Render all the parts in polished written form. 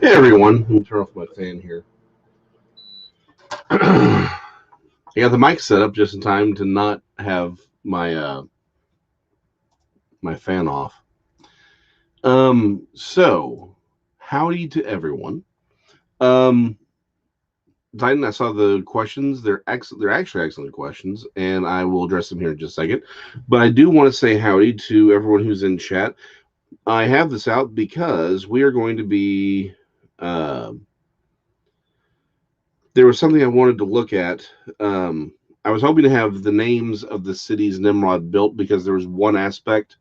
Hey everyone, let me turn off my fan here. I got the mic set up just in time to not have my fan off. So howdy to everyone. Um, Titan, I saw the questions. They're actually excellent questions, and I will address them here in just a second. But I do want to say howdy to everyone who's in chat. I have this out because we are going to be. Uh, there was something I wanted to look at. I was hoping to have the names of the cities Nimrod built because there was one aspect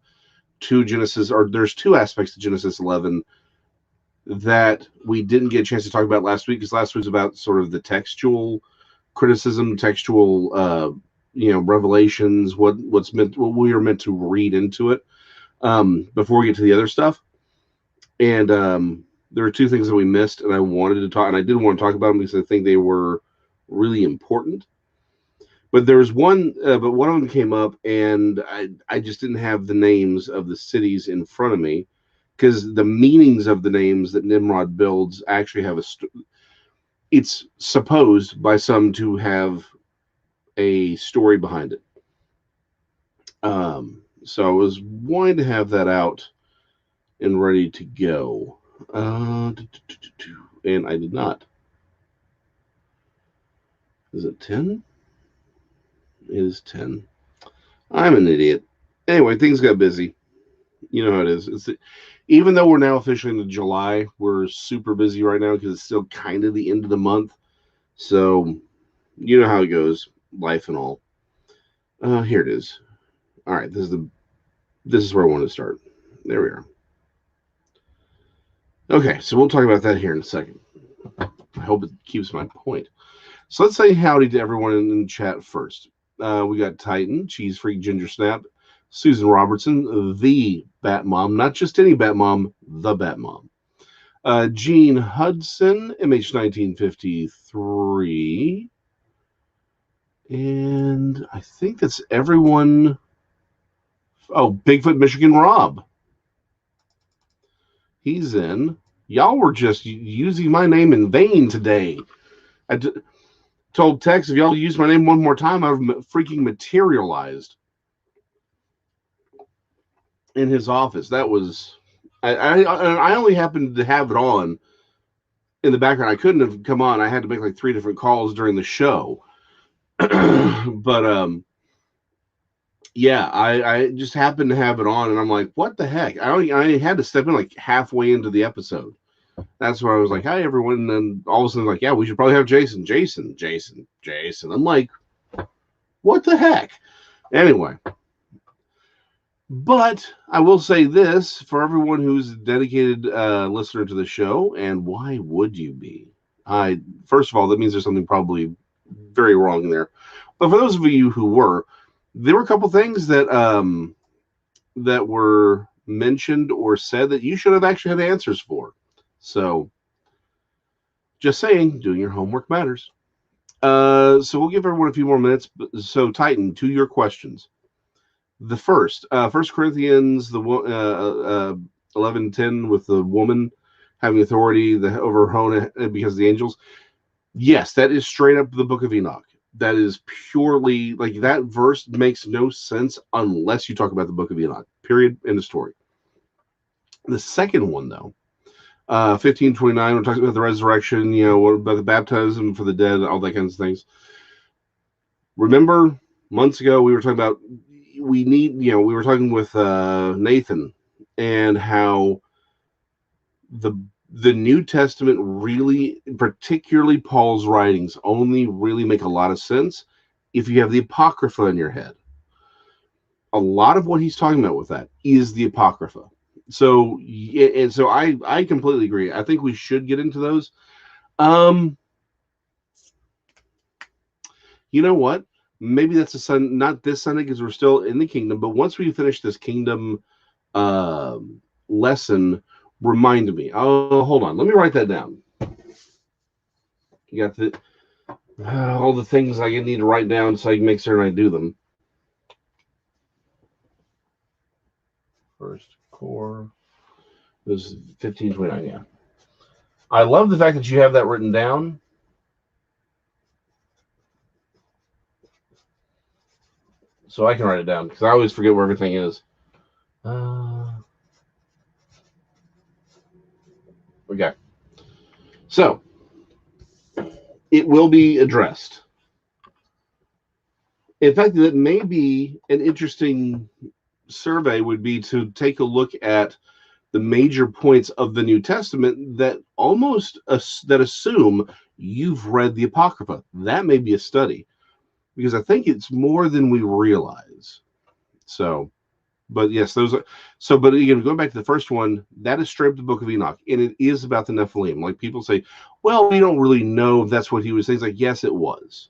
to Genesis, or there's two aspects to Genesis 11 that we didn't get a chance to talk about last week because last week was about sort of the textual criticism, textual, revelations, what we are meant to read into it before we get to the other stuff. And there are two things that we missed, and I wanted to talk, and I did want to talk about them because I think they were really important. But there was one, but one of them came up, and I just didn't have the names of the cities in front of me because the meanings of the names that Nimrod builds actually have it's supposed by some to have a story behind it. So I was wanting to have that out and ready to go. And I did not. Is it 10? It is 10. I'm an idiot. Anyway, things got busy. You know how it is. Even though we're now officially into July, we're super busy right now because it's still kind of the end of the month. So you know how it goes, life and all. Here it is. All right, this is where I want to start. There we are. Okay, so we'll talk about that here in a second. I hope it keeps my point. So let's say howdy to everyone in the chat first. We got Titan, Cheese Freak, Ginger Snap, Susan Robertson, the Bat Mom, not just any Bat Mom, the Bat Mom. Gene Hudson, MH1953. And I think that's everyone. Oh, Bigfoot Michigan Rob. He's in. Y'all were just using my name in vain today. Told Tex if y'all use my name one more time, I've freaking materialized in his office. That was. I only happened to have it on in the background. I couldn't have come on. I had to make like 3 different calls during the show. But yeah, I just happened to have it on, and I'm like, what the heck? I had to step in like halfway into the episode. That's where I was like, hi everyone, and then all of a sudden like, yeah, we should probably have Jason. I'm like, what the heck? Anyway, but I will say this for everyone who's a dedicated listener to the show, and why would you be? I First of all, that means there's something probably very wrong there. But for those of you who were, there were a couple things that were mentioned or said that you should have actually had answers for. So, just saying, doing your homework matters. So we'll give everyone a few more minutes. So, Titan, to your questions. The First Corinthians, the 11:10 with the woman having authority over her own because of the angels. Yes, that is straight up the Book of Enoch. That is purely like that verse makes no sense unless you talk about the Book of Enoch. Period. End of story. The second one, though, 15:29, we're talking about the resurrection. You know, what about the baptism for the dead, all that kinds of things. Remember, months ago we were talking about we were talking with Nathan and how the New Testament really, particularly Paul's writings, only really make a lot of sense if you have the Apocrypha in your head. A lot of what he's talking about with that is the Apocrypha. So, and so I completely agree. I think we should get into those. Um, you know what? Maybe that's a sun, not this Sunday because we're still in the kingdom. But once we finish this kingdom uh, lesson, remind me. Oh, hold on. Let me write that down. You got all the things I need to write down so I can make certain I do them. First core was 1529. Yeah. I love the fact that you have that written down. So I can write it down, because I always forget where everything is. Okay. So, it will be addressed. In fact, that may be an interesting survey, would be to take a look at the major points of the New Testament that that assume you've read the Apocrypha. That may be a study, because I think it's more than we realize. So, but yes, those are so. But again, going back to the first one, that is straight up the Book of Enoch, and it is about the Nephilim. Like, people say, well, we don't really know if that's what he was saying. It's like, yes, it was.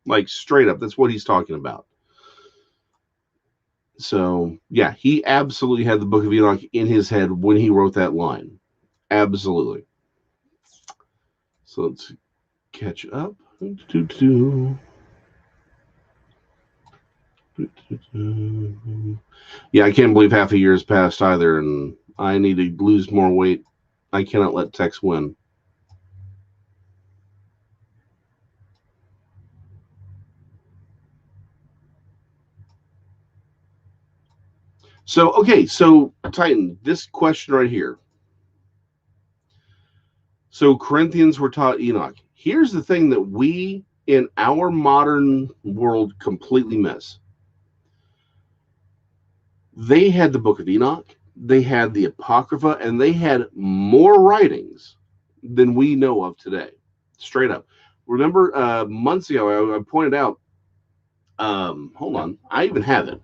Like, straight up, that's what he's talking about. So yeah, he absolutely had the Book of Enoch in his head when he wrote that line. Absolutely. So let's catch up. Yeah, I can't believe half a year has passed either, and I need to lose more weight. I cannot let Tex win. So, okay, so Titan, this question right here. So Corinthians were taught Enoch. Here's the thing that we in our modern world completely miss. They had the Book of Enoch, they had the Apocrypha, and they had more writings than we know of today. Straight up. Remember, months ago, I pointed out, hold on, I even have it.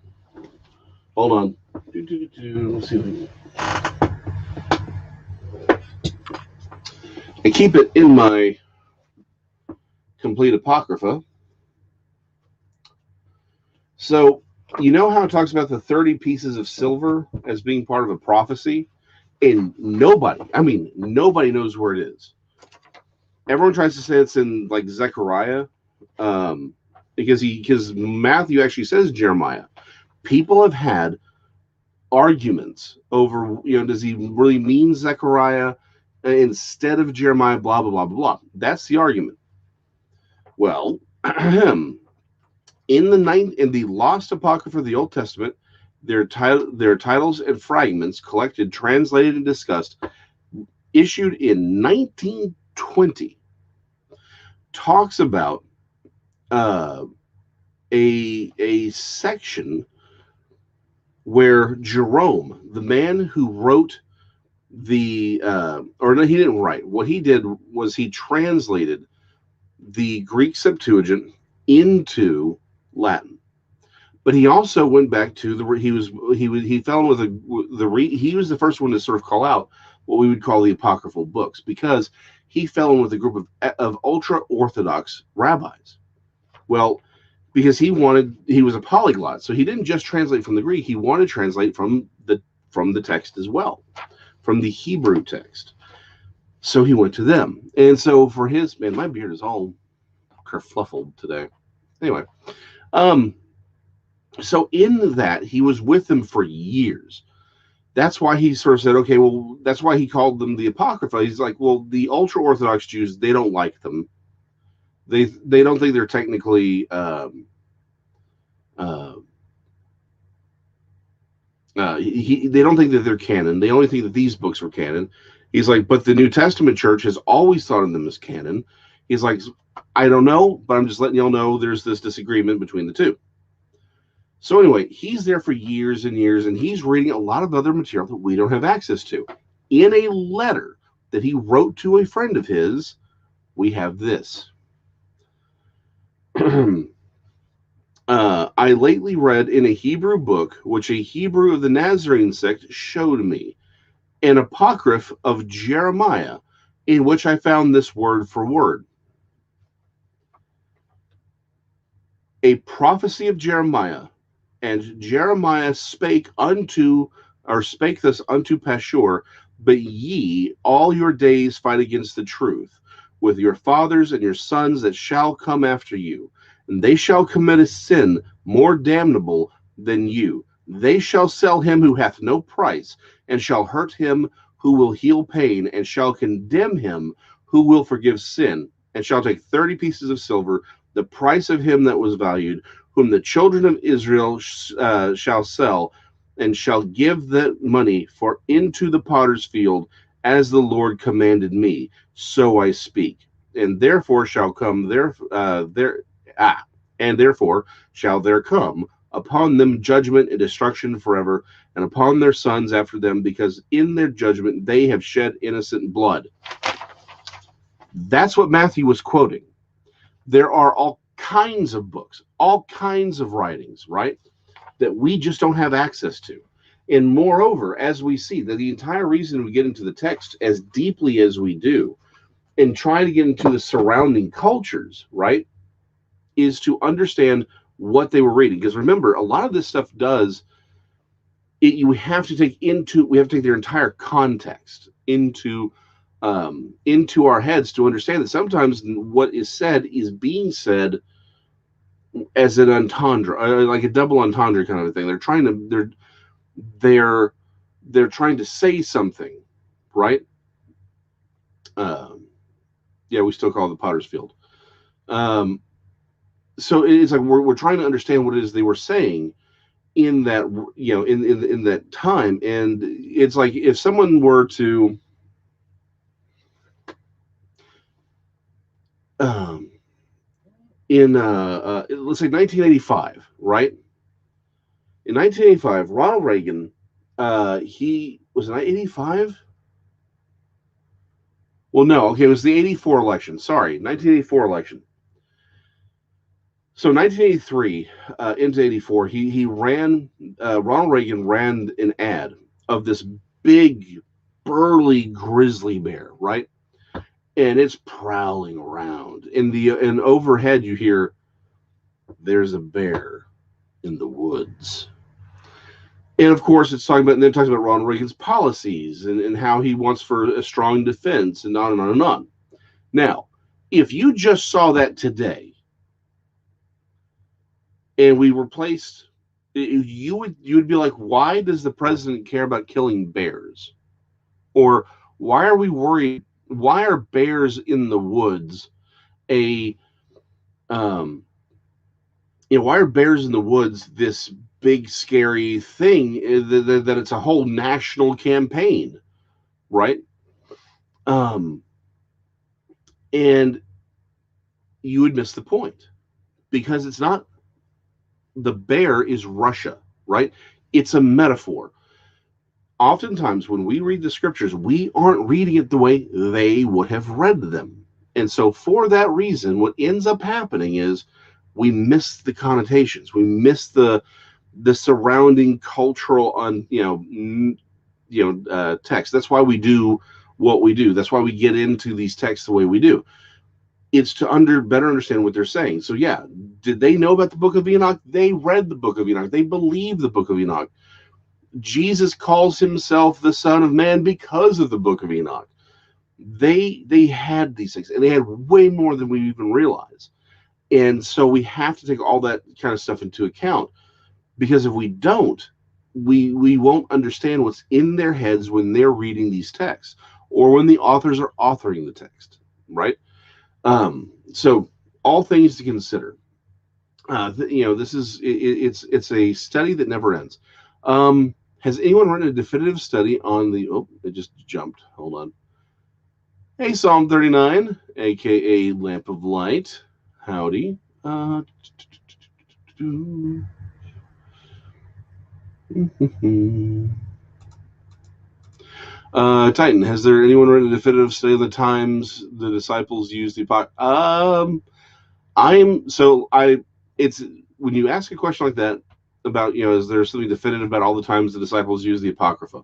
Hold on. Let's see. I keep it in my complete Apocrypha. So, you know how it talks about the 30 pieces of silver as being part of a prophecy? And nobody knows where it is. Everyone tries to say it's in, like, Zechariah, because Matthew actually says Jeremiah. People have had arguments over, does he really mean Zechariah instead of Jeremiah? Blah blah blah blah blah. That's the argument. Well, in the lost Apocrypha of the Old Testament, their titles and fragments collected, translated, and discussed, issued in 1920, talks about a section where Jerome, the man who wrote he didn't write. What he did was he translated the Greek Septuagint into Latin. But he also went back to he was the first one to sort of call out what we would call the apocryphal books, because he fell in with a group of ultra orthodox rabbis. Well, because he was a polyglot, so he didn't just translate from the Greek. He wanted to translate from the text as well, from the Hebrew text. So he went to them, and so for his my beard is all kerfluffled today. Anyway, so in that, he was with them for years. That's why he sort of said, okay, well, that's why he called them the Apocrypha. He's like, well, the ultra Orthodox Jews, they don't like them. They don't think they're technically they don't think that they're canon. They only think that these books were canon. He's like, but the New Testament church has always thought of them as canon. He's like, I don't know, but I'm just letting y'all know there's this disagreement between the two. So anyway, he's there for years and years, and he's reading a lot of other material that we don't have access to. In a letter that he wrote to a friend of his, we have this. I lately read in a Hebrew book, which a Hebrew of the Nazarene sect showed me, an apocryph of Jeremiah, in which I found this word for word. A prophecy of Jeremiah, and Jeremiah spake this unto Pashur, but ye all your days fight against the truth, with your fathers and your sons that shall come after you, and they shall commit a sin more damnable than you. They shall sell him who hath no price, and shall hurt him who will heal pain, and shall condemn him who will forgive sin, and shall take 30 pieces of silver, the price of him that was valued, whom the children of Israel shall sell, and shall give the money for into the potter's field, as the Lord commanded me, so I speak. And therefore shall come and therefore shall there come upon them judgment and destruction forever, and upon their sons after them, because in their judgment they have shed innocent blood. That's what Matthew was quoting. There are all kinds of books, all kinds of writings, right, that we just don't have access to. And moreover, as we see, that the entire reason we get into the text as deeply as we do and try to get into the surrounding cultures, right, is to understand what they were reading. Because remember, a lot of this stuff we have to take their entire context into our heads to understand that sometimes what is said is being said as an entendre, like a double entendre kind of a thing. They're trying to say something, right? Yeah, we still call it the Potter's Field. So it's like we're trying to understand what it is they were saying in that, in that time. And it's like if someone were to let's say 1985, right? In 1985, Ronald Reagan, he was in 85. Well, no, okay, it was the 84 election. Sorry, 1984 election. So 1983 into 84, he ran. Ronald Reagan ran an ad of this big, burly grizzly bear, right? And it's prowling around. And overhead you hear, "There's a bear in the woods." And of course, it talks about Ronald Reagan's policies and how he wants for a strong defense, and on and on and on. Now, if you just saw that today, and we replaced, you would be like, why does the president care about killing bears? Or why are we worried? Why are bears in the woods why are bears in the woods this big scary thing that it's a whole national campaign, right? And you would miss the point, because it's not. The bear is Russia, right? It's a metaphor. Oftentimes when we read the scriptures, we aren't reading it the way they would have read them. And so for that reason, what ends up happening is we miss the connotations. We miss the surrounding cultural text. That's why we do what we do. That's why we get into these texts the way we do. It's to better understand what they're saying. So yeah, did they know about the book of Enoch? They read the book of Enoch. They believe the book of Enoch. Jesus calls himself the Son of Man because of the book of Enoch. They had these things, and they had way more than we even realize. And so we have to take all that kind of stuff into account, because if we don't, we won't understand what's in their heads when they're reading these texts, or when the authors are authoring the text, right? So all things to consider. This is it's a study that never ends. Has anyone written a definitive study on the? Oh, it just jumped. Hold on. Hey, Psalm 39, aka Lamp of Light. Howdy. Titan, has there anyone written a definitive study of the times the disciples used the apocrypha? It's when you ask a question like that about, is there something definitive about all the times the disciples used the apocrypha?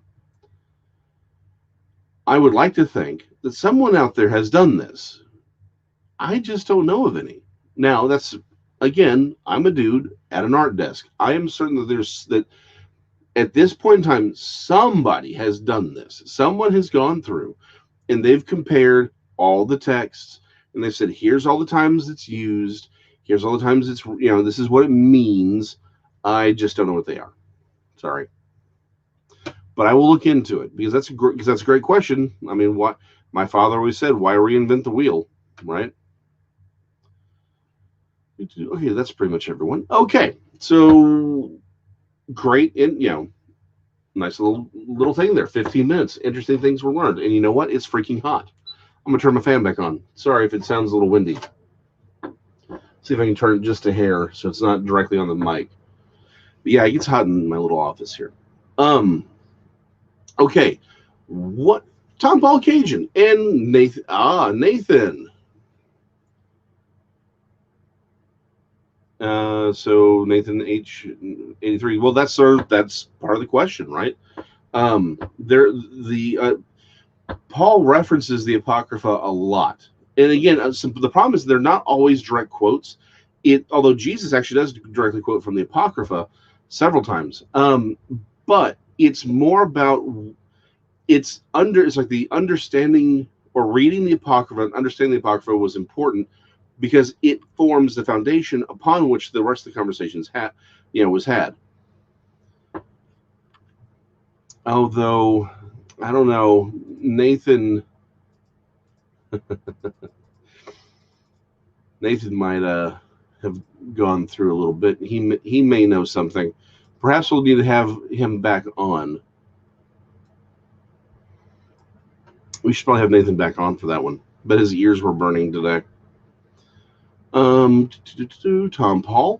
I would like to think that someone out there has done this. I just don't know of any. Now, that's, again, I'm a dude at an art desk. I am certain that at this point in time, somebody has done this. Someone has gone through and they've compared all the texts, and they've said, here's all the times it's used. Here's all the times it's, this is what it means. I just don't know what they are. Sorry. but I will look into it because that's a great question. I mean, what my father always said: why reinvent the wheel, right? Okay, that's pretty much everyone. Okay, so great, and nice little thing there. 15 minutes, interesting things were learned, and you know what? It's freaking hot. I'm gonna turn my fan back on. Sorry if it sounds a little windy. See if I can turn it just a hair so it's not directly on the mic. But yeah, it gets hot in my little office here. Okay, what? Tom Paul Cajun and Nathan. Nathan. So Nathan H83. Well, that's part of the question, right? Paul references the Apocrypha a lot, and again, the problem is they're not always direct quotes. Although Jesus actually does directly quote from the Apocrypha several times, but it's more about it's like the understanding or reading the Apocrypha and understanding the Apocrypha was important because it forms the foundation upon which the rest of the conversations was had. Although, I don't know, Nathan might have gone through a little bit. He may know something. Perhaps we'll need to have him back on. We should probably have Nathan back on for that one. But his ears were burning today. Tom Paul.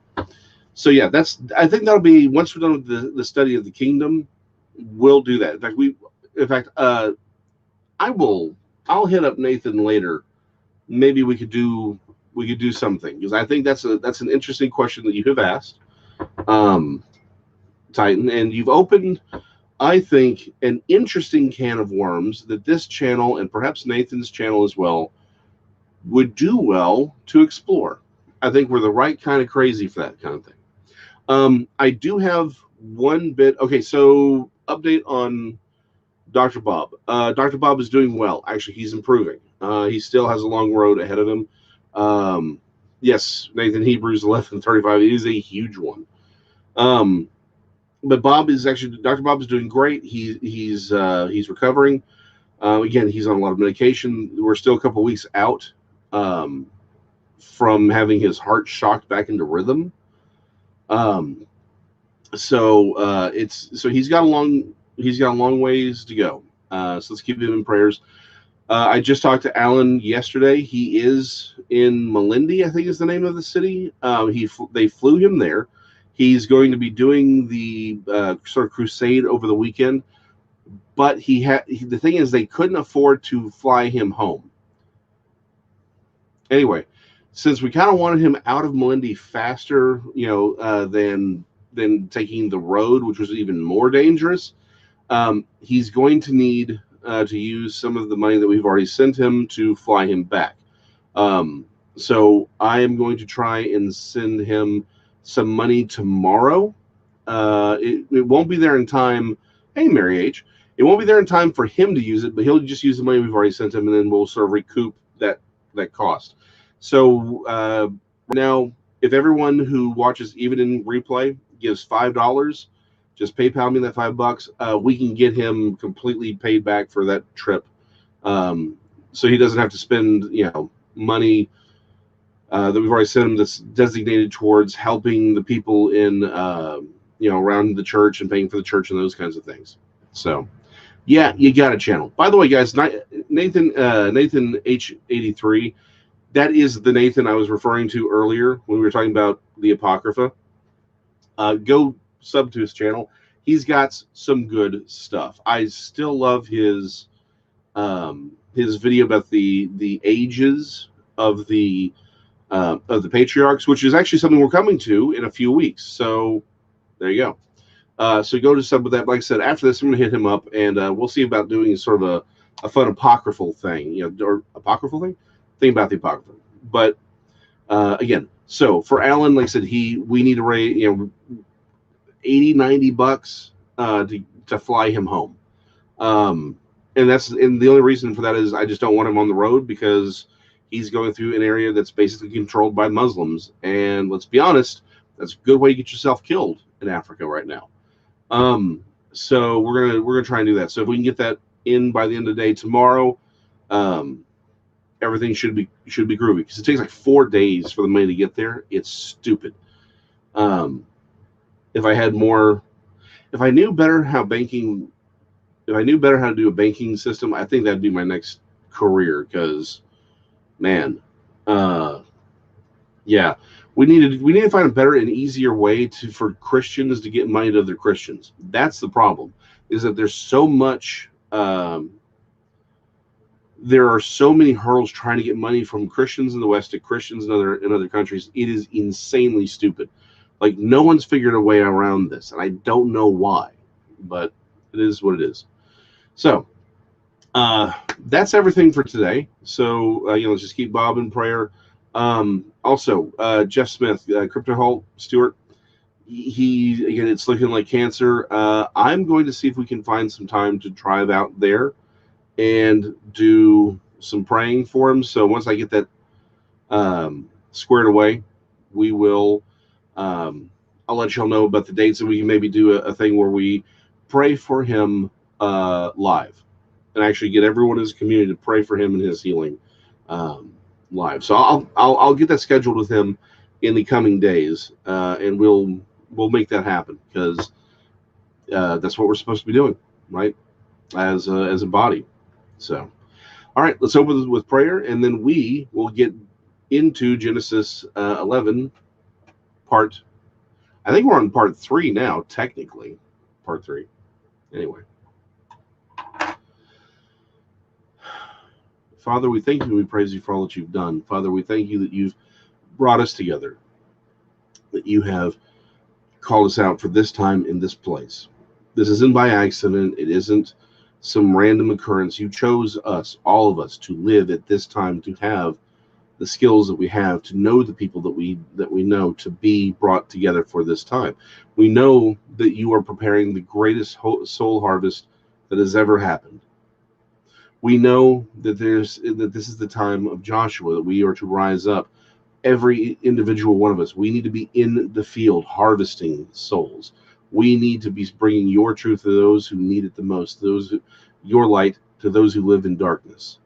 So yeah, I think that'll be once we're done with the study of the kingdom, we'll do that. In fact, I'll hit up Nathan later. Maybe we could do something because I think that's an interesting question that you have asked, Titan, and you've opened, I think, an interesting can of worms that this channel and perhaps Nathan's channel as well would do well to explore. I think we're the right kind of crazy for that kind of thing. I do have one bit. Okay, so update on Dr. Bob. Dr. Bob is doing well. Actually, he's improving. He still has a long road ahead of him. Yes, Nathan, Hebrews 11:35 is a huge one. But Dr. Bob is doing great. He's recovering. Again, he's on a lot of medication. We're still a couple weeks out from having his heart shocked back into rhythm. So he's got a long ways to go. So let's keep him in prayers. I just talked to Alan yesterday. He is in Malindi, I think is the name of the city. They flew him there. He's going to be doing the sort of crusade over the weekend. But the thing is, they couldn't afford to fly him home. Anyway, since we kind of wanted him out of Malindi faster, than taking the road, which was even more dangerous, he's going to need to use some of the money that we've already sent him to fly him back. So I am going to try and send him some money tomorrow. It won't be there in time. Hey, Mary H. It won't be there in time for him to use it, but he'll just use the money we've already sent him, and then we'll sort of recoup that cost. So now, if everyone who watches even in replay gives $5, just PayPal me that $5. We can get him completely paid back for that trip, so he doesn't have to spend money that we've already sent him that's designated towards helping the people in around the church and paying for the church and those kinds of things. So yeah, you got a channel. By the way, guys, Nathan H83, that is the Nathan I was referring to earlier when we were talking about the Apocrypha. Go sub to his channel. He's got some good stuff. I still love his video about the ages of the patriarchs, which is actually something we're coming to in a few weeks. So there you go. So go to sub with that. Like I said, after this, I'm going to hit him up, and we'll see about doing sort of a fun apocryphal thing, or apocryphal thing about the Apocrypha. But again, so for Alan, like I said, we need to raise $80-$90 to fly him home. And the only reason for that is I just don't want him on the road because he's going through an area that's basically controlled by Muslims. And let's be honest, that's a good way to get yourself killed in Africa right now. So we're gonna try and do that. So if we can get that in by the end of the day tomorrow, um, everything should be groovy, because it takes like 4 days for the money to get there. It's stupid. Um, if I had more, if I knew better how banking, if I knew better how to do a banking system, I think that'd be my next career. Because man, uh, yeah, we need to find a better and easier way to for Christians to get money to other Christians. That's the problem. Is that there's so much. There are so many hurdles trying to get money from Christians in the West to Christians in other countries. It is insanely stupid. Like, no one's figured a way around this, and I don't know why, but it is what it is. So that's everything for today. So let's just keep Bob in prayer. Also, Jeff Smith, Crypto Halt Stewart. He again, it's looking like cancer. I'm going to see if we can find some time to drive out there and do some praying for him. So once I get that squared away, we will. I'll let y'all know about the dates, and we can maybe do a thing where we pray for him live, and actually get everyone in his community to pray for him and his healing live. So I'll get that scheduled with him in the coming days, and we'll make that happen, because that's what we're supposed to be doing, right? As a body. So, all right, let's open with prayer, and then we will get into Genesis 11, part. I think we're on part 3 now, technically, part 3. Anyway, Father, we thank you and we praise you for all that you've done. Father, we thank you that you've brought us together, that you have called us out for this time in this place. This isn't by accident. It isn't some random occurrence. You chose us, all of us, to live at this time, to have the skills that we have, to know the people that we know, to be brought together for this time. We know that you are preparing the greatest soul harvest that has ever happened. We know that this is the time of Joshua, that we are to rise up. Every individual one of us, we need to be in the field harvesting souls. We need to be bringing your truth to those who need it the most, your light to those who live in darkness.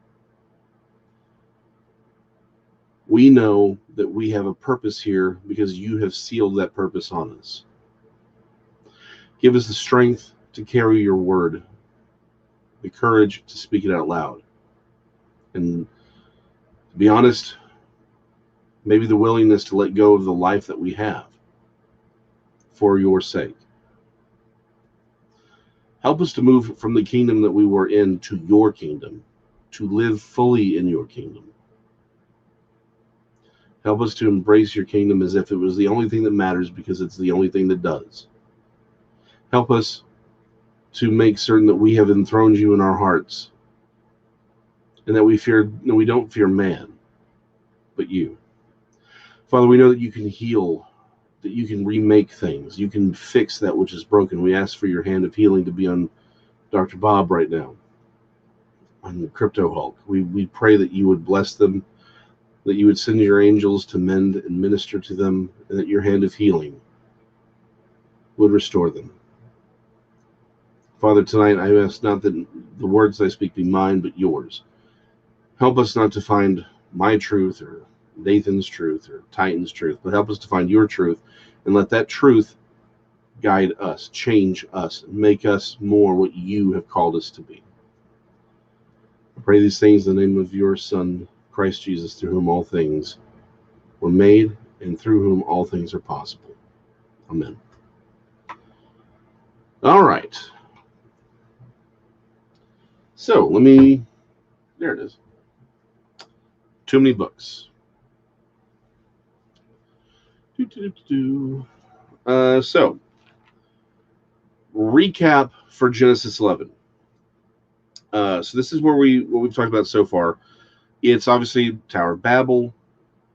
We know that we have a purpose here because you have sealed that purpose on us. Give us the strength to carry your word, the courage to speak it out loud, and to be honest, maybe the willingness to let go of the life that we have for your sake. Help us to move from the kingdom that we were in to your kingdom, to live fully in your kingdom. Help us to embrace your kingdom as if it was the only thing that matters, because it's the only thing that does. Help us to make certain that we have enthroned you in our hearts, and that we don't fear man, but you. Father, we know that you can heal, that you can remake things, you can fix that which is broken. We ask for your hand of healing to be on Dr. Bob right now, on the Crypto Hulk. We pray that you would bless them, that you would send your angels to mend and minister to them, and that your hand of healing would restore them. Father, tonight I ask not that the words I speak be mine, but yours. Help us not to find my truth or Nathan's truth or Titan's truth, but help us to find your truth, and let that truth guide us, change us, make us more what you have called us to be. I pray these things in the name of your Son, Christ Jesus, through whom all things were made and through whom all things are possible. Amen. All right. So there it is. Too many books. So, recap for Genesis 11. So this is what we've talked about so far. It's obviously Tower of Babel,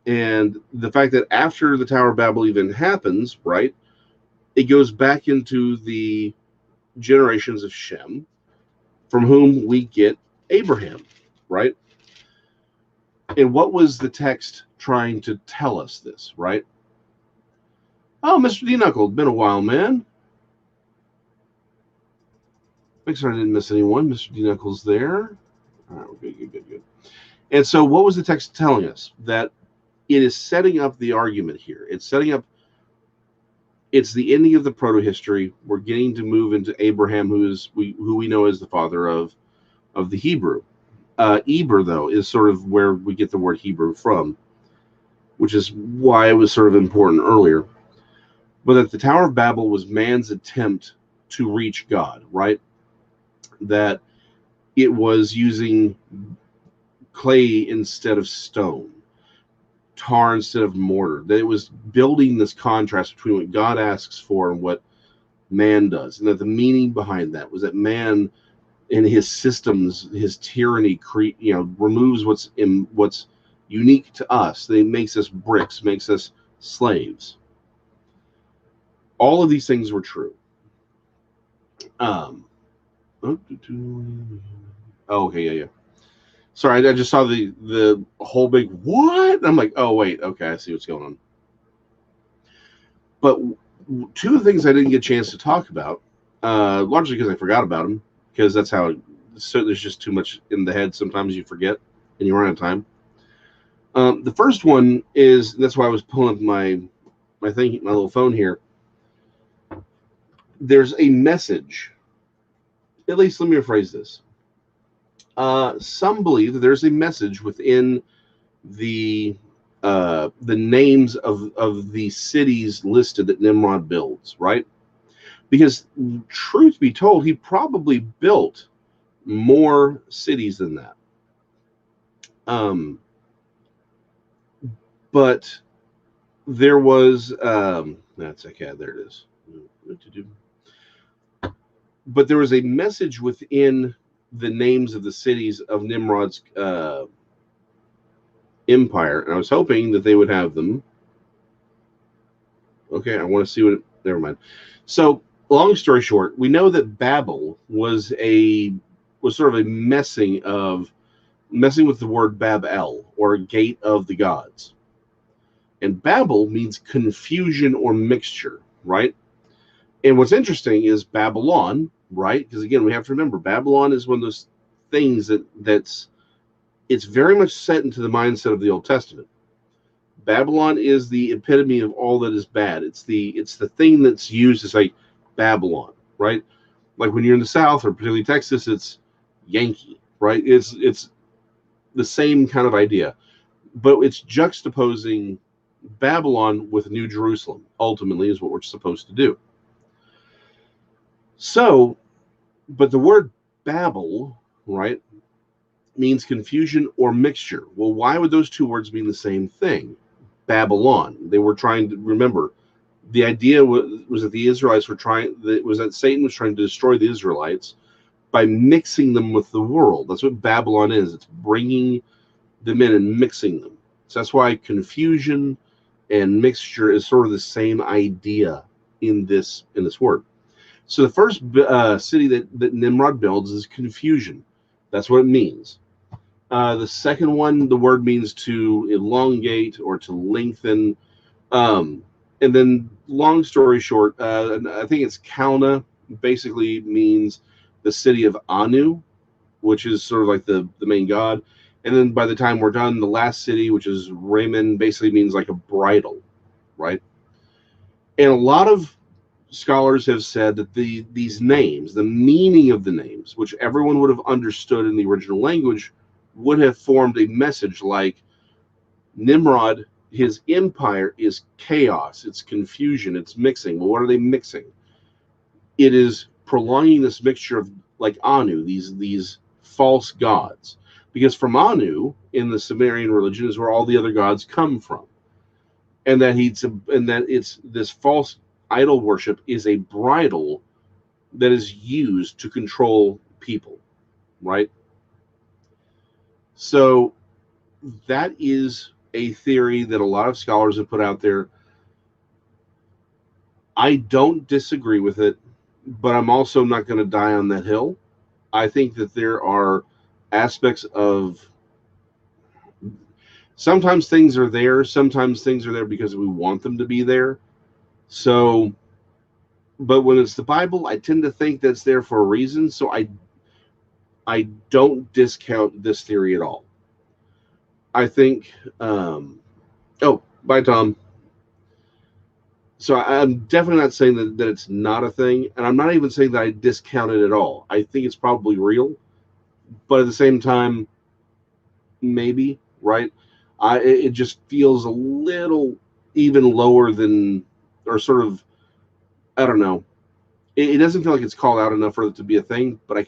and the fact that after the Tower of Babel even happens, right, it goes back into the generations of Shem, from whom we get Abraham, right? And what was the text trying to tell us this, right? Oh, Mr. D-Knuckle, been a while, man. Make sure I didn't miss anyone. Mr. D. Knuckles there. All right, good. And so what was the text telling us? That it is setting up the argument here. It's setting up, it's the ending of the proto-history. We're getting to move into Abraham, who we know as the father of the Hebrew. Eber, though, is sort of where we get the word Hebrew from, which is why it was sort of important earlier. But that the Tower of Babel was man's attempt to reach God, right? That it was using clay instead of stone, tar instead of mortar, that it was building this contrast between what God asks for and what man does, and that the meaning behind that was that man in his systems, his tyranny, removes what's unique to us. They makes us bricks, makes us slaves. All of these things were true. Okay, yeah. Sorry, I just saw the whole big what? I'm like, oh wait, okay, I see what's going on. But two of the things I didn't get a chance to talk about, largely because I forgot about them, because that's how there's just too much in the head. Sometimes you forget and you run out of time. The first one is, that's why I was pulling up my little phone here. There's a message. At least let me rephrase this. Some believe that there's a message within the names of the cities listed that Nimrod builds, right? Because truth be told, he probably built more cities than that. But there was that's okay. There it is. But there was a message within the names of the cities of Nimrod's empire, and I was hoping that they would have them. Okay, I want to see what. Never mind. So, long story short, we know that Babel was sort of a messing with the word Babel, or gate of the gods. And Babel means confusion or mixture, right? And what's interesting is Babylon, right? Because again, we have to remember Babylon is one of those things it's very much set into the mindset of the Old Testament. Babylon is the epitome of all that is bad. It's the thing that's used as like Babylon, right? Like when you're in the South, or particularly Texas, it's Yankee, right? It's the same kind of idea, but it's juxtaposing Babylon with New Jerusalem. Ultimately, is what we're supposed to do. So, but the word Babel, right, means confusion or mixture. Well, why would those two words mean the same thing? Babylon. They were trying to remember. The idea was that the Israelites were that Satan was trying to destroy the Israelites by mixing them with the world. That's what Babylon is. It's bringing them in and mixing them. So that's why confusion and mixture is sort of the same idea in this word. So the first city that Nimrod builds is confusion. That's what it means. The second one, the word means to elongate or to lengthen. And then, long story short, I think it's Kalna, basically means the city of Anu, which is sort of like the main god. And then by the time we're done, the last city, which is Raymond, basically means like a bridle, right? And a lot of scholars have said that these names, the meaning of the names, which everyone would have understood in the original language, would have formed a message like Nimrod, his empire is chaos, it's confusion, it's mixing. Well, what are they mixing? It is prolonging this mixture of, like Anu, these false gods. Because from Anu in the Sumerian religion is where all the other gods come from. And that it's this false idol worship is a bridle that is used to control people, right? So that is a theory that a lot of scholars have put out there. I don't disagree with it, but I'm also not going to die on that hill. I think that there are aspects of, sometimes things are there because we want them to be there. So But when it's the Bible, I tend to think that's there for a reason. So I don't discount this theory at all. I think. Oh, bye, Tom. So I'm definitely not saying that it's not a thing, and I'm not even saying that I discount it at all. I think it's probably real, but at the same time, maybe, right? It just feels a little even lower than, or sort of, I don't know. It doesn't feel like it's called out enough for it to be a thing, but I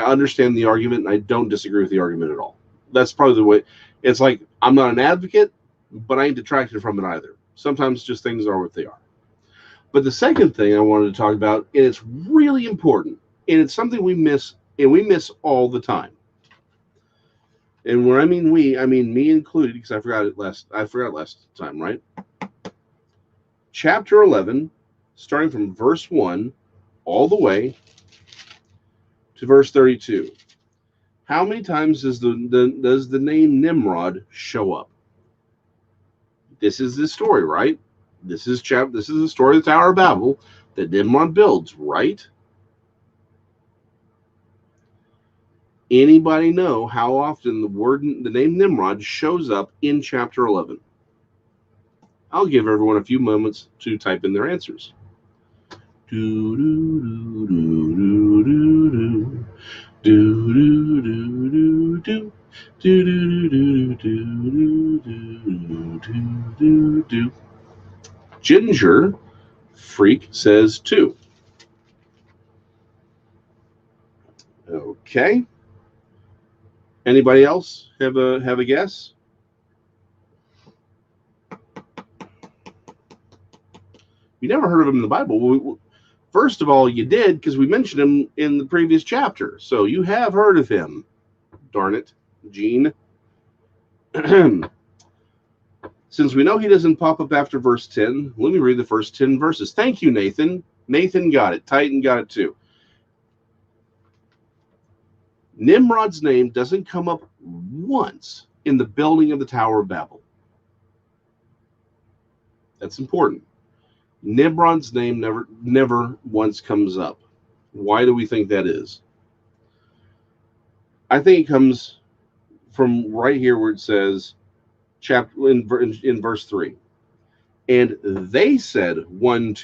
understand the argument, and I don't disagree with the argument at all. That's probably the way. It's like, I'm not an advocate, but I ain't detracted from it either. Sometimes just things are what they are. But the second thing I wanted to talk about, and it's really important, and it's something we miss, and we miss all the time. And when I mean we, I mean me included, because I forgot last time, right? Chapter 11, starting from verse 1 all the way to verse 32. How many times does the name Nimrod show up? This is the story, right? This is the story of the Tower of Babel that Nimrod builds, right? Anybody know how often the name Nimrod shows up in chapter 11? I'll give everyone a few moments to type in their answers. Ginger Freak says 2. Okay. Anybody else have a guess? You never heard of him in the Bible. First of all, you did, because we mentioned him in the previous chapter. So you have heard of him. Darn it, Gene. Since we know he doesn't pop up after verse 10, let me read the first 10 verses. Thank you, Nathan. Nathan got it. Titan got it too. Nimrod's name doesn't come up once in the building of the Tower of Babel. That's important. Nimrod's name never once comes up. Why do we think that is? I think it comes from right here where it says, in verse 3. And they said to one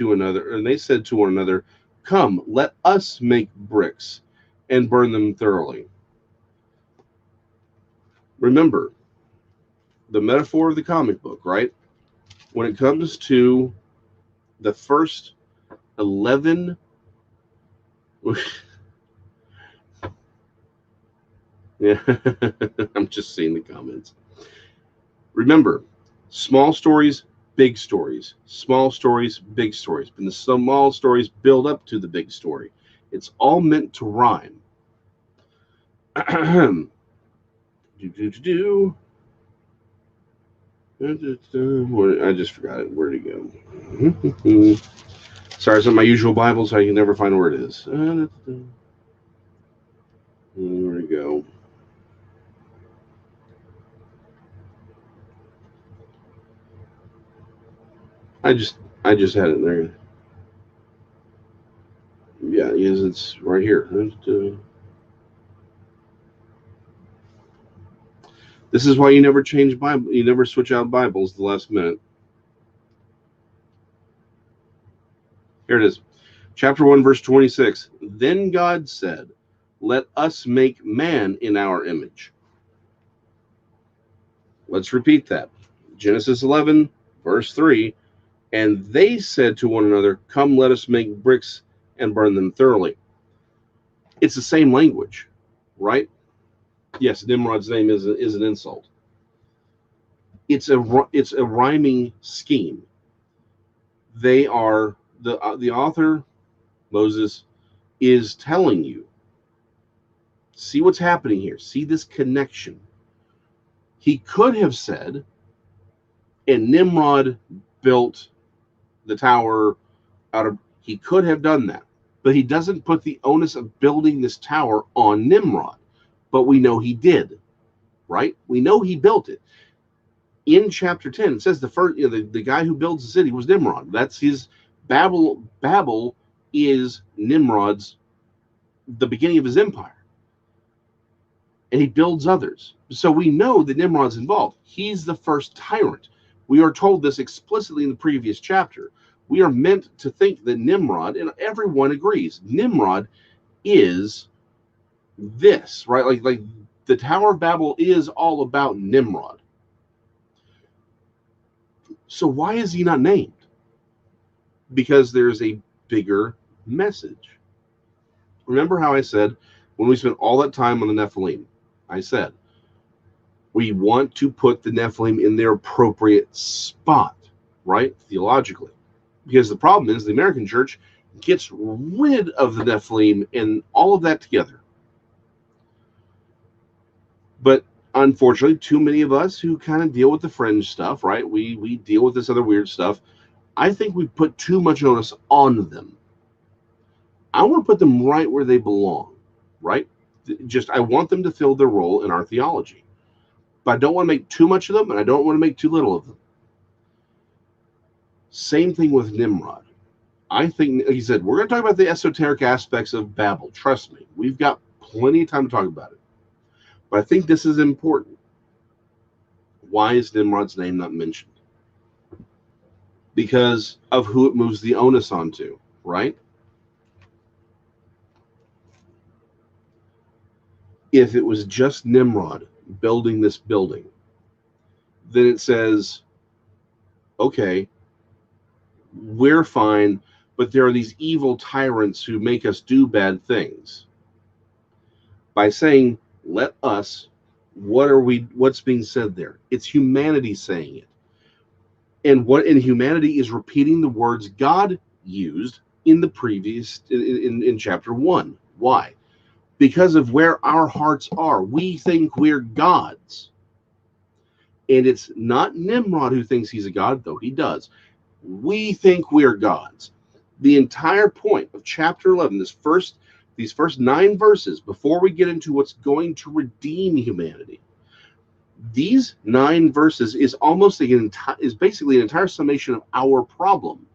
another, come, let us make bricks and burn them thoroughly. Remember the metaphor of the comic book, right? When it comes to the first 11 yeah, I'm just seeing the comments. Remember, small stories, big stories. Small stories, big stories. And the small stories build up to the big story. It's all meant to rhyme. I just forgot it. Where'd it go? Sorry, it's not my usual Bible, so I can never find where it is. Where'd it go? I just had it there. Yeah, it's right here. This is why you never change Bible. You never switch out Bibles the last minute. Here it is. Chapter 1, verse 26. Then God said, let us make man in our image. Let's repeat that. Genesis 11, verse 3. And they said to one another, come, let us make bricks and burn them thoroughly. It's the same language, right? Yes, Nimrod's name is an insult. It's a rhyming scheme. They are the author, Moses, is telling you, see what's happening here. See this connection. He could have said, and Nimrod built the tower he could have done that, but he doesn't put the onus of building this tower on Nimrod. But we know he did, right? We know he built it. In chapter 10, it says the guy who builds the city was Nimrod. That's his Babel is Nimrod's, the beginning of his empire. And he builds others. So we know that Nimrod's involved. He's the first tyrant. We are told this explicitly in the previous chapter. We are meant to think that Nimrod, and everyone agrees, Nimrod is this, right? Like the Tower of Babel is all about Nimrod. So why is he not named? Because there's a bigger message. Remember how I said, when we spent all that time on the Nephilim, I said, we want to put the Nephilim in their appropriate spot, right? Theologically. Because the problem is the American church gets rid of the Nephilim and all of that together. But unfortunately, too many of us who kind of deal with the fringe stuff, right? We deal with this other weird stuff. I think we put too much onus on them. I want to put them right where they belong, right? I want them to fill their role in our theology. But I don't want to make too much of them, and I don't want to make too little of them. Same thing with Nimrod. I think, like he said, we're going to talk about the esoteric aspects of Babel. Trust me, we've got plenty of time to talk about it. But I think this is important. Why is Nimrod's name not mentioned? Because of who it moves the onus onto, right? If it was just Nimrod building this building, then it says, okay, we're fine, but there are these evil tyrants who make us do bad things. By saying, let us, what's being said there? It's humanity saying it. And humanity is repeating the words God used in the previous, in chapter 1. Why? Because of where our hearts are. We think we're gods. And it's not Nimrod who thinks he's a god, though he does. We think we're gods. The entire point of chapter 11, these first 9 verses, before we get into what's going to redeem humanity, these 9 verses is almost is basically an entire summation of our problem.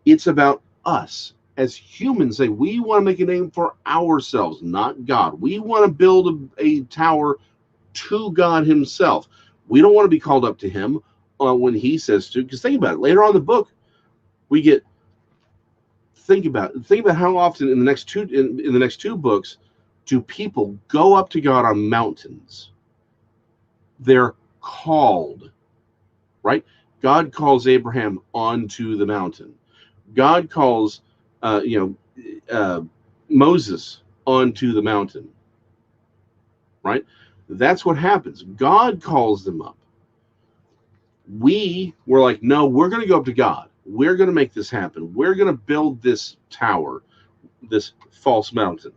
It's about us as humans. Say we want to make a name for ourselves, not God. We want to build a tower to God himself. We don't want to be called up to him when he says to. Because think about it. Later on in the book, we get think about how often in the next two books do people go up to God on mountains. They're called, right? God calls Abraham onto the mountain. God calls Moses onto the mountain, right? That's what happens. God calls them up. We were like, no, we're going to go up to God. We're going to make this happen. We're going to build this tower, this false mountain.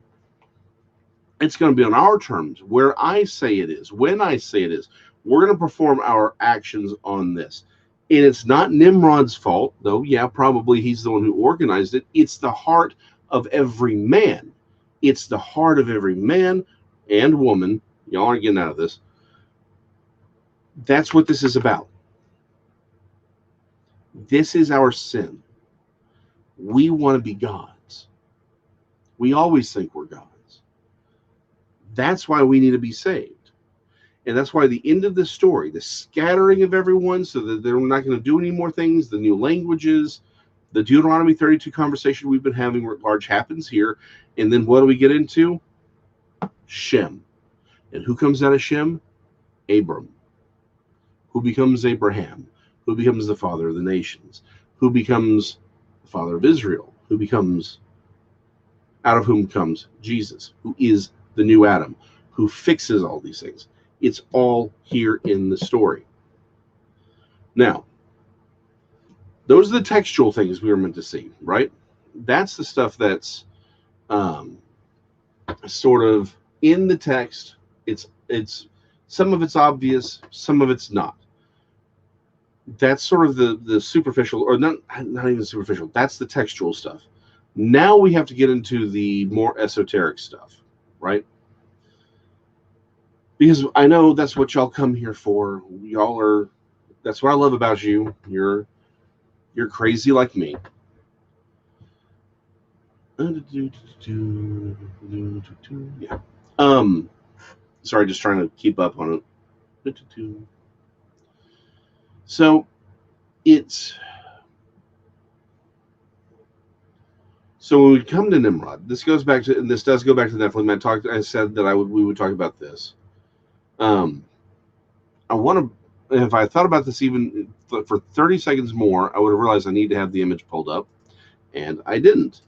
It's going to be on our terms, where I say it is, when I say it is. We're going to perform our actions on this. And it's not Nimrod's fault, though, yeah, probably he's the one who organized it. It's the heart of every man. It's the heart of every man and woman. Y'all aren't getting out of this. That's what this is about. This is our sin. We want to be gods. We always think we're gods. That's why we need to be saved. And that's why the end of the story, the scattering of everyone so that they're not going to do any more things, the new languages, the Deuteronomy 32 conversation we've been having writ large happens here. And then what do we get into? Shem. And who comes out of Shem? Abram. Who becomes Abraham? Who becomes the father of the nations? Who becomes the father of Israel? Who becomes, out of whom comes Jesus, who is the new Adam, who fixes all these things. It's all here in the story. Now, those are the textual things we were meant to see, right? That's the stuff that's sort of in the text. It's some of it's obvious, some of it's not. That's sort of the superficial, or not even superficial. That's the textual stuff. Now we have to get into the more esoteric stuff, right? Because I know that's what y'all come here for. That's what I love about you. You're You're crazy like me. Yeah. Sorry, just trying to keep up on it. So when we come to Nimrod, this does go back to the Nephilim. I said that we would talk about this. I want to, if I thought about this even for 30 seconds more, I would have realized I need to have the image pulled up, and I didn't.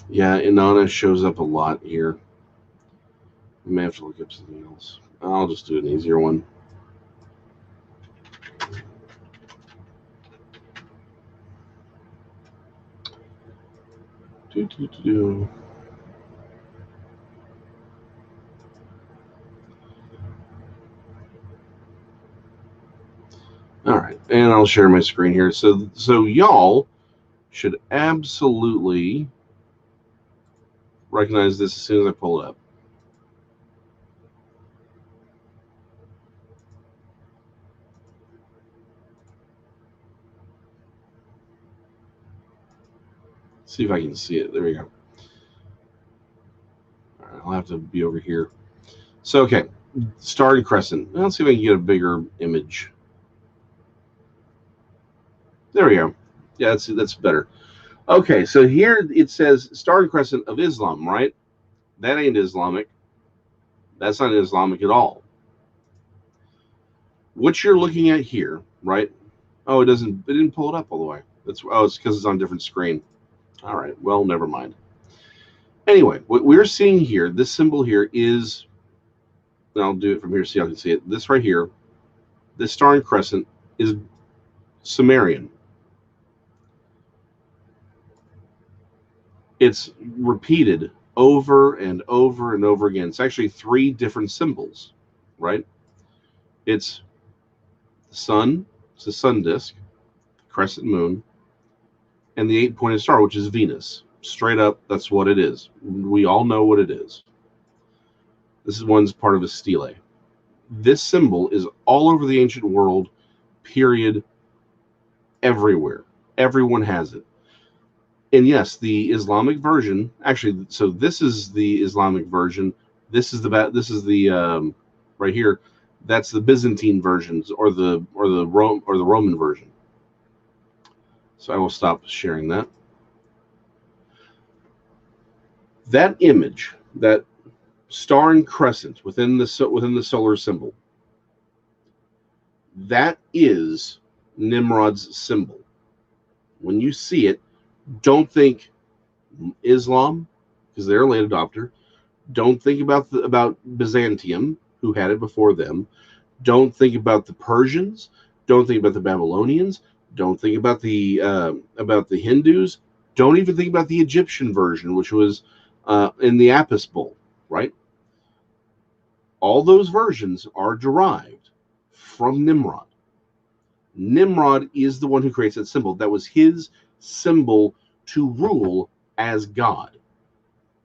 Yeah, Inanna shows up a lot here. I may have to look up something else. I'll just do an easier one. All right, and I'll share my screen here. So y'all should absolutely recognize this as soon as I pull it up. See if I can see it. There we go. All right, I'll have to be over here. So, okay, star and crescent. Let's see if I can get a bigger image. There we go. Yeah, that's better. Okay, so here it says star and crescent of Islam, right? That ain't Islamic. That's not Islamic at all. What you're looking at here, right? Oh, it didn't pull it up all the way. It's because it's on a different screen. All right, well, never mind. Anyway, what we're seeing here, this symbol here is, and I'll do it from here so y'all can see it. This right here, this star and crescent is Sumerian. It's repeated over and over and over again. It's actually 3 different symbols, right? It's the sun, it's the sun disk, the crescent moon, and the 8-pointed star, which is Venus. Straight up, that's what it is. We all know what it is. This is one's part of a stele. This symbol is all over the ancient world, period, everywhere. Everyone has it. And yes, the Islamic version, actually, so this is the Islamic version. This is the right here. That's the Byzantine versions, or the Roman version. So I will stop sharing that. That image, that star and crescent within the solar symbol, that is Nimrod's symbol. When you see it, don't think Islam, because they're a late adopter. Don't think about Byzantium, who had it before them. Don't think about the Persians. Don't think about the Babylonians. Don't think about the Hindus. Don't even think about the Egyptian version, which was in the Apis Bowl, right? All those versions are derived from Nimrod. Nimrod is the one who creates that symbol. That was his symbol to rule as God.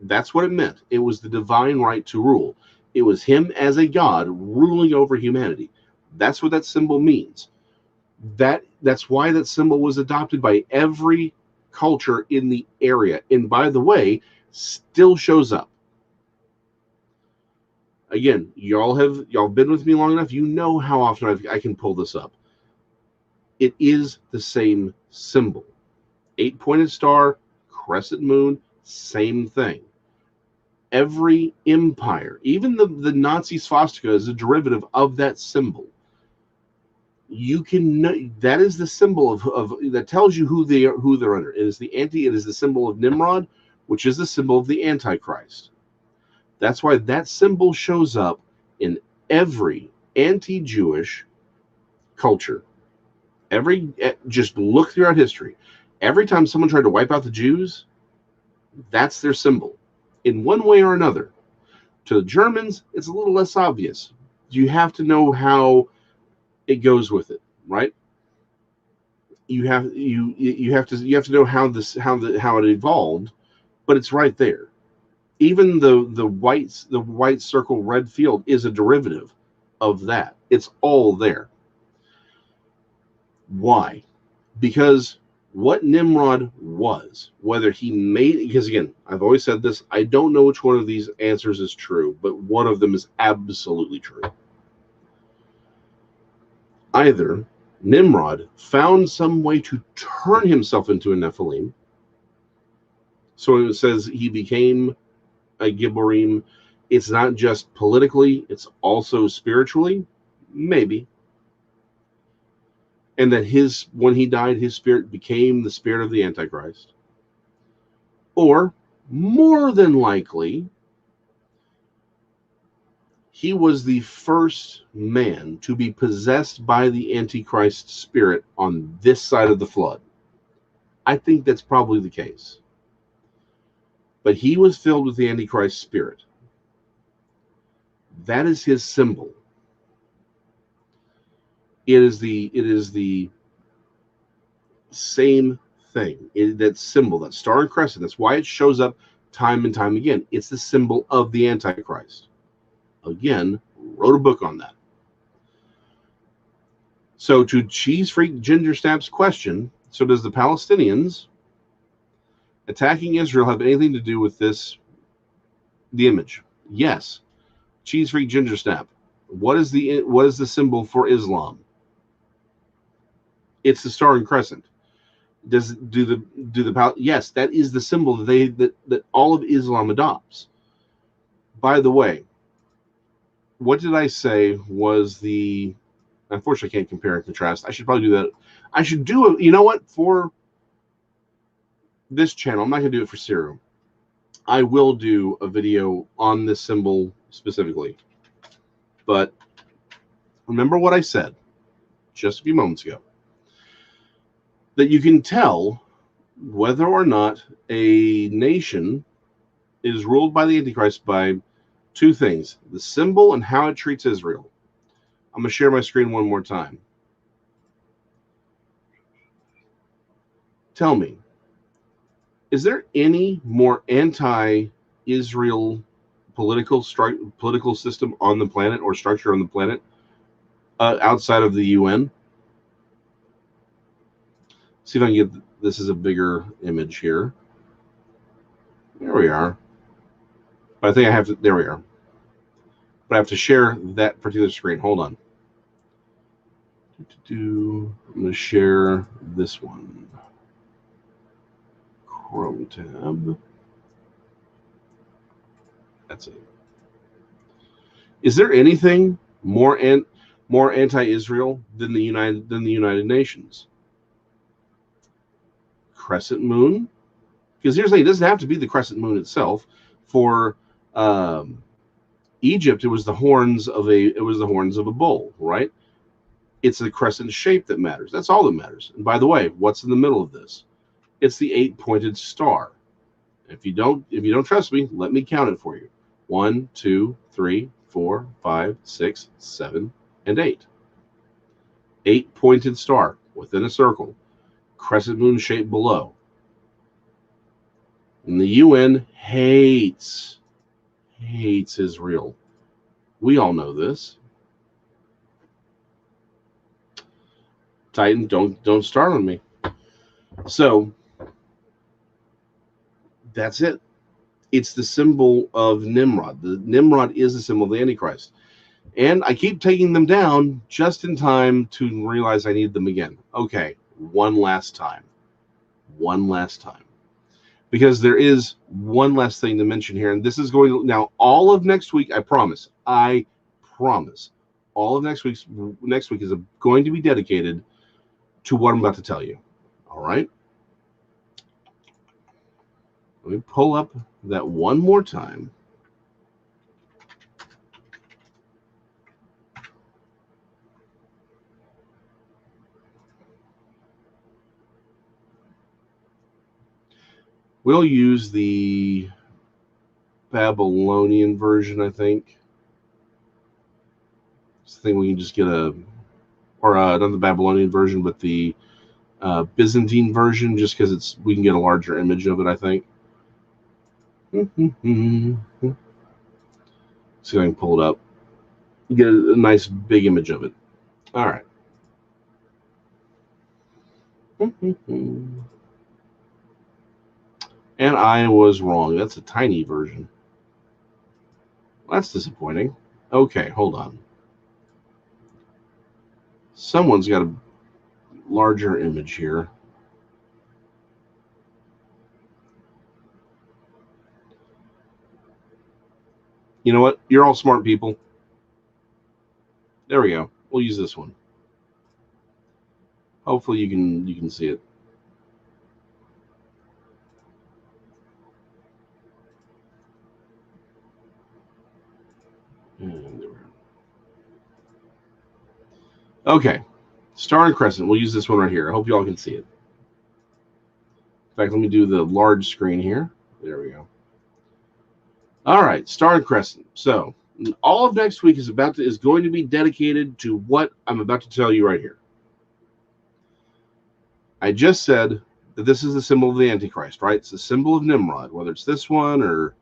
That's what it meant. It was the divine right to rule. It was him as a God ruling over humanity. That's what that symbol means. That's why that symbol was adopted by every culture in the area. And by the way, still shows up. Again, y'all been with me long enough. You know how often I can pull this up. It is the same symbol. 8-pointed star, crescent moon, same thing. Every empire, even the Nazi swastika, is a derivative of that symbol. You can know that is the symbol of that tells you who they're under. It is the symbol of Nimrod, which is the symbol of the Antichrist. That's why that symbol shows up in every anti-Jewish culture. Just look throughout history. Every time someone tried to wipe out the Jews, that's their symbol, in one way or another. To the Germans, it's a little less obvious. You have to know how it goes with it, right? you have to know how it evolved, but it's right there. Even the white circle red field is a derivative of that. It's all there. Why? Because what Nimrod was, whether he made, because again, I've always said this, I don't know which one of these answers is true, but one of them is absolutely true. Either Nimrod found some way to turn himself into a Nephilim. So it says he became a Gibborim. It's not just politically, it's also spiritually. Maybe. And that when he died, his spirit became the spirit of the Antichrist. Or, more than likely, he was the first man to be possessed by the Antichrist spirit on this side of the flood. I think that's probably the case. But he was filled with the Antichrist spirit. That is his symbol. It is the same thing. That symbol, that star and crescent, that's why it shows up time and time again. It's the symbol of the Antichrist. Again, wrote a book on that. So to Cheese Freak Ginger Snap's question, so does the Palestinians attacking Israel have anything to do with the image? Yes. Cheese Freak Ginger Snap. What is the symbol for Islam? It's the star and crescent. Yes, that is the symbol that all of Islam adopts. By the way, what did I say was the? Unfortunately, I can't compare and contrast. I should probably do that. I should do you know what, for this channel, I'm not going to do it for Serum. I will do a video on this symbol specifically. But remember what I said just a few moments ago. That you can tell whether or not a nation is ruled by the Antichrist by two things: the symbol and how it treats Israel. I'm going to share my screen one more time. Tell me, is there any more anti-Israel political system on the planet or structure on the planet outside of the UN? See if I can get this is a bigger image here. There we are. But I think I have to. There we are. But I have to share that particular screen. Hold on. I'm going to share this one. Chrome tab. That's it. Is there anything more anti-Israel than the United Nations? Crescent moon? Because here's the thing: it doesn't have to be the crescent moon itself. For Egypt, it was the horns of a bull, right? It's the crescent shape that matters. That's all that matters. And by the way, what's in the middle of this? It's the 8-pointed star. If you don't trust me, let me count it for you. 1, 2, 3, 4, 5, 6, 7, and 8. 8-pointed star within a circle. Crescent moon shape below. And the UN hates Israel. We all know this. Titan, don't start on me. So that's it. It's the symbol of Nimrod. The Nimrod is the symbol of the Antichrist. And I keep taking them down just in time to realize I need them again. Okay, one last time. Because there is one last thing to mention here. And this is going to, now all of next week, I promise, all of next week is going to be dedicated to what I'm about to tell you. All right? Let me pull up that one more time. We'll use the Babylonian version, I think. It's the thing we can just get not the Babylonian version, but the Byzantine version, just because we can get a larger image of it, I think. See if I can pull it up. You get a nice big image of it. All right. And I was wrong. That's a tiny version. That's disappointing. Okay, hold on. Someone's got a larger image here. You know what? You're all smart people. There we go. We'll use this one. Hopefully you can see it. Okay. Star and Crescent. We'll use this one right here. I hope you all can see it. In fact, let me do the large screen here. There we go. All right, Star and Crescent. So all of next week is going to be dedicated to what I'm about to tell you right here. I just said that this is the symbol of the Antichrist, right? It's the symbol of Nimrod, whether it's this one or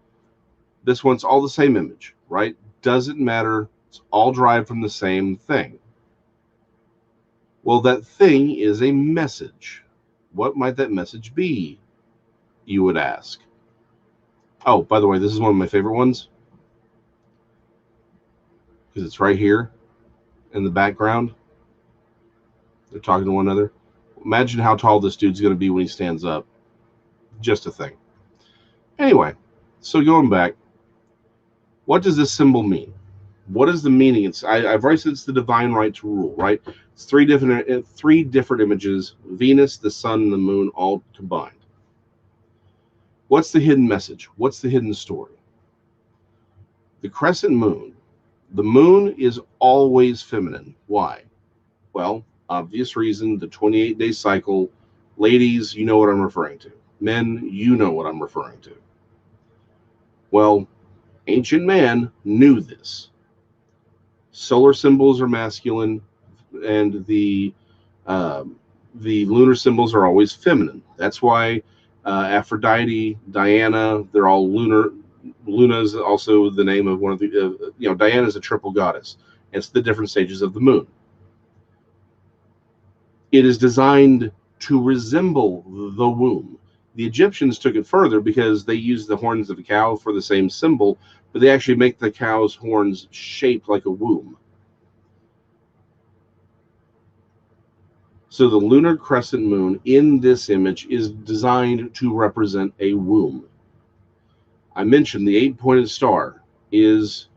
this one, it's all the same image, right? Doesn't matter. It's all derived from the same thing. Well, that thing is a message. What might that message be, you would ask? Oh, by the way, this is one of my favorite ones because it's right here in the background. They're talking to one another. Imagine how tall this dude's going to be when he stands up. Just a thing. Anyway, so going back, what does this symbol mean? What is the meaning? I've already said it's the divine right to rule, right? It's three different images: Venus, the sun, and the moon, all combined. What's the hidden message? What's the hidden story? The crescent moon. The moon is always feminine. Why? Well, obvious reason, the 28-day cycle. Ladies, you know what I'm referring to. Men, you know what I'm referring to. Well, ancient man knew this. Solar symbols are masculine, and the lunar symbols are always feminine. That's why Aphrodite, Diana, they're all lunar. Luna is also the name of one of the, Diana is a triple goddess. It's the different stages of the moon. It is designed to resemble the womb. The Egyptians took it further because they used the horns of a cow for the same symbol, but they actually make the cow's horns shaped like a womb. So the lunar crescent moon in this image is designed to represent a womb. I mentioned the 8-pointed star is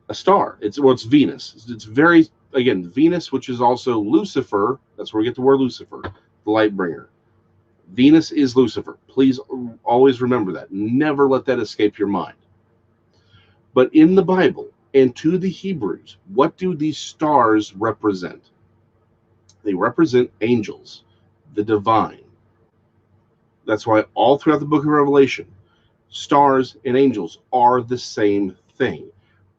a star. It's Venus. It's very, again, Venus, which is also Lucifer. That's where we get the word Lucifer, the light bringer. Venus is Lucifer. Please always remember that. Never let that escape your mind. But in the Bible and to the Hebrews, what do these stars represent? They represent angels, the divine. That's why all throughout the book of Revelation, stars and angels are the same thing.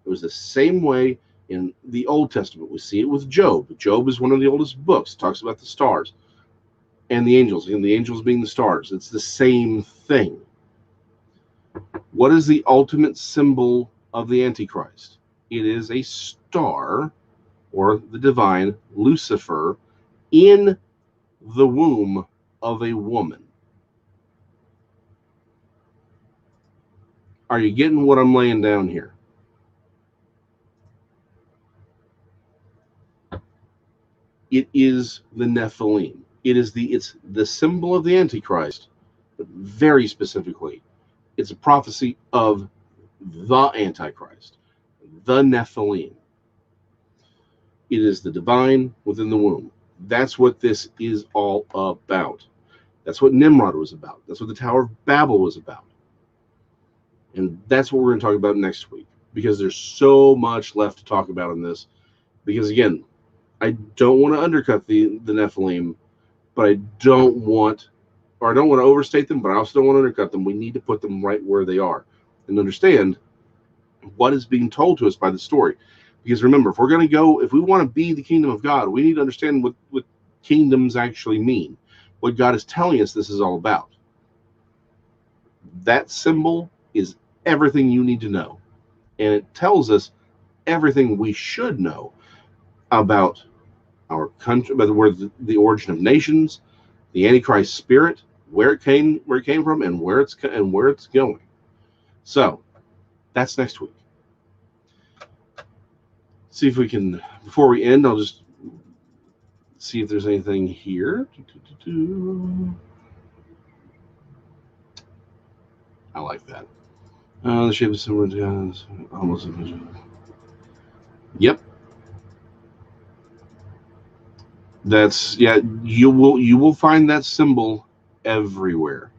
It was the same way in the Old Testament. We see it with Job. Job is one of the oldest books. It talks about the stars and the angels being the stars. It's the same thing. What is the ultimate symbol of the Antichrist? It is a star, or the divine Lucifer, in the womb of a woman. Are you getting what I'm laying down here? It is the Nephilim. It's the symbol of the Antichrist, but very specifically, it's a prophecy of the Antichrist, the Nephilim. It is the divine within the womb. That's what this is all about. That's what Nimrod was about. That's what the Tower of Babel was about. And that's what we're going to talk about next week, because there's so much left to talk about in this. Because again, I don't want to undercut the Nephilim, but I don't want to overstate them, but I also don't want to undercut them. We need to put them right where they are and understand what is being told to us by the story. Because remember, if we want to be the kingdom of God, we need to understand what kingdoms actually mean, what God is telling us this is all about. That symbol is everything you need to know. And it tells us everything we should know about our country, about the origin of nations, the Antichrist spirit, where it came from, and where it's going. So that's next week. See if we can, before we end, I'll just see if there's anything here. I like that. The shape of similar to almost. Yep. That's, yeah. You will find that symbol everywhere.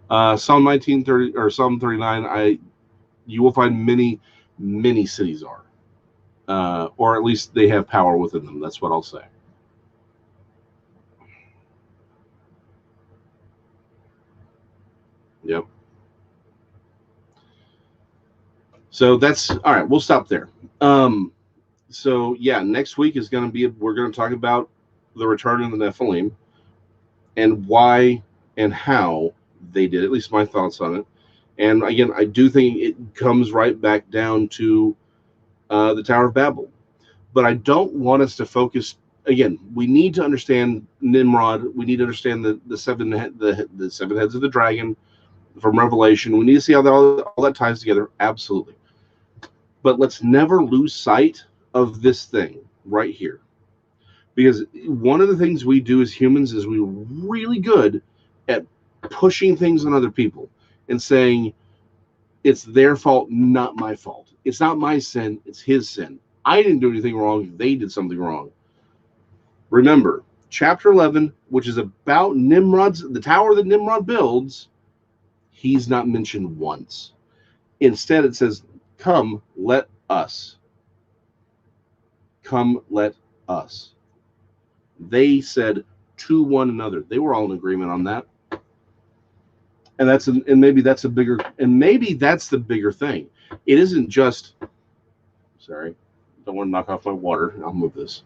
Psalm 1930 or Psalm 39. You will find many cities are, or at least they have power within them. That's what I'll say. Yep. So that's all right. We'll stop there. So yeah, next week is going to be, we're going to talk about the return of the Nephilim and why and how they did, at least my thoughts on it. And again, I do think it comes right back down to the Tower of Babel. But I don't want us to focus. Again, we need to understand Nimrod. We need to understand the seven heads of the dragon from Revelation. We need to see how all that ties together. Absolutely. But let's never lose sight of this thing right here. Because one of the things we do as humans is we're really good at pushing things on other people and saying, it's their fault, not my fault. It's not my sin, it's his sin. I didn't do anything wrong, they did something wrong. Remember, chapter 11, which is about the tower that Nimrod builds, he's not mentioned once. Instead, it says, come, let us. Come, let us. They said to one another. They were all in agreement on that. And maybe that's the bigger thing. It isn't just, sorry, don't want to knock off my water. I'll move this.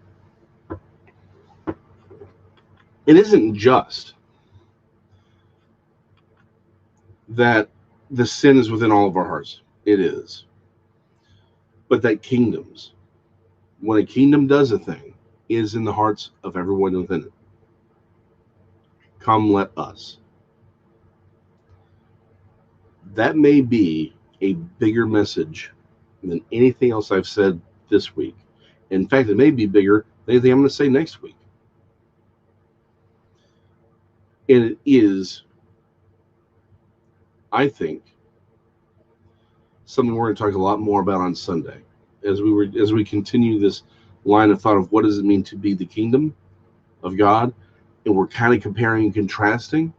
It isn't just that the sin is within all of our hearts. It is. But that kingdoms, when a kingdom does a thing, is in the hearts of everyone within it. Come, let us. That may be a bigger message than anything else I've said this week. In fact, it may be bigger than anything I'm going to say next week. And it is, I think, something we're going to talk a lot more about on Sunday as we continue this line of thought of what does it mean to be the kingdom of God, and we're kind of comparing and contrasting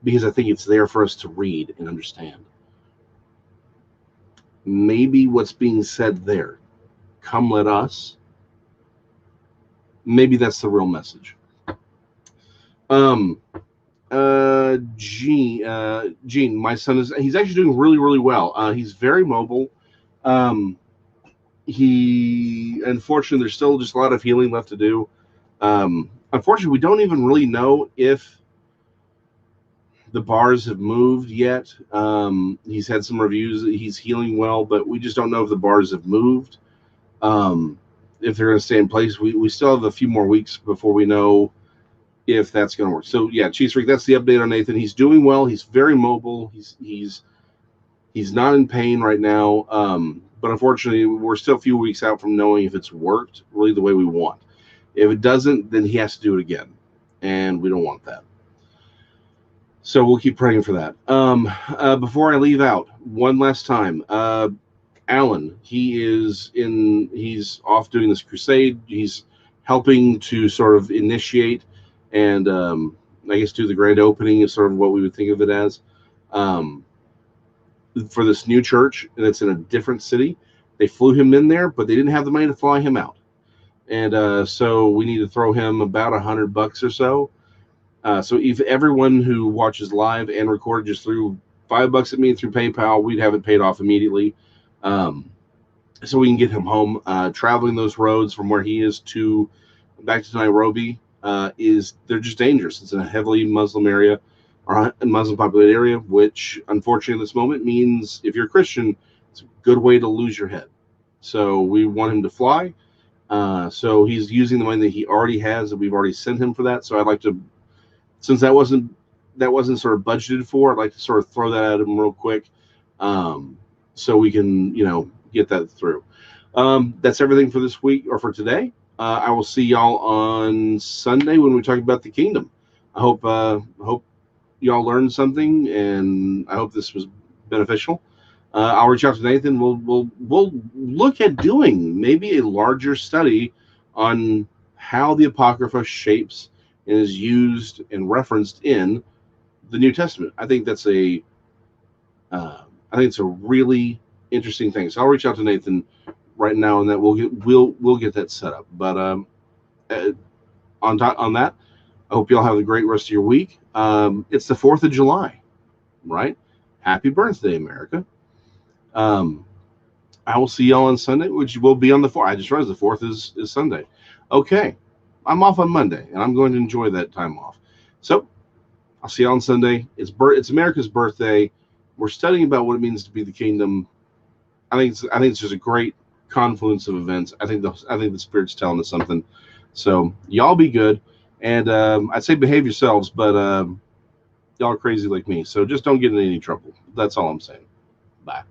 because I think it's there for us to read and understand. Maybe what's being said there, come let us, maybe that's the real message. Gene, my son he's actually doing really, really well. He's very mobile. Unfortunately, there's still just a lot of healing left to do. Unfortunately, we don't even really know if the bars have moved yet. He's had some reviews that he's healing well, but we just don't know if the bars have moved. If they're going to stay in place, we still have a few more weeks before we know if that's going to work. So yeah, Chiefs Freak, that's the update on Nathan. He's doing well. He's very mobile. He's not in pain right now. But unfortunately, we're still a few weeks out from knowing if it's worked really the way we want. If it doesn't, then he has to do it again, and we don't want that. So we'll keep praying for that. Before I leave out, one last time, Alan, he's off doing this crusade. He's helping to sort of initiate and I guess do the grand opening is sort of what we would think of it as. For this new church, and it's in a different city. They flew him in there, but they didn't have the money to fly him out. And so we need to throw him about $100 or so. So if everyone who watches live and recorded just threw $5 at me through PayPal, we'd have it paid off immediately. So we can get him home. Traveling those roads from where he is to back to Nairobi they're just dangerous. It's in a heavily Muslim area or a Muslim populated area, which unfortunately in this moment means if you're a Christian, it's a good way to lose your head. So we want him to fly. So he's using the money that he already has that we've already sent him for that. So I'd like to, since that wasn't sort of budgeted for, I'd like to sort of throw that at him real quick, so we can get that through. That's everything for this week or for today. I will see y'all on Sunday when we talk about the kingdom. I hope y'all learned something, and I hope this was beneficial. I'll reach out to Nathan. We'll look at doing maybe a larger study on how the Apocrypha shapes and is used and referenced in the New Testament. I think that's it's a really interesting thing. So I'll reach out to Nathan right now, and that we'll get that set up. But on that, I hope y'all have a great rest of your week. It's the 4th of July, right? Happy birthday, America. I will see y'all on Sunday, which will be on the 4th. I just realized the 4th is Sunday. Okay. I'm off on Monday, and I'm going to enjoy that time off. So I'll see y'all on Sunday. It's America's birthday. We're studying about what it means to be the kingdom. I think it's just a great confluence of events. I think the Spirit's telling us something. So y'all be good, and I'd say behave yourselves, but y'all are crazy like me, so just don't get in any trouble. That's all I'm saying. Bye.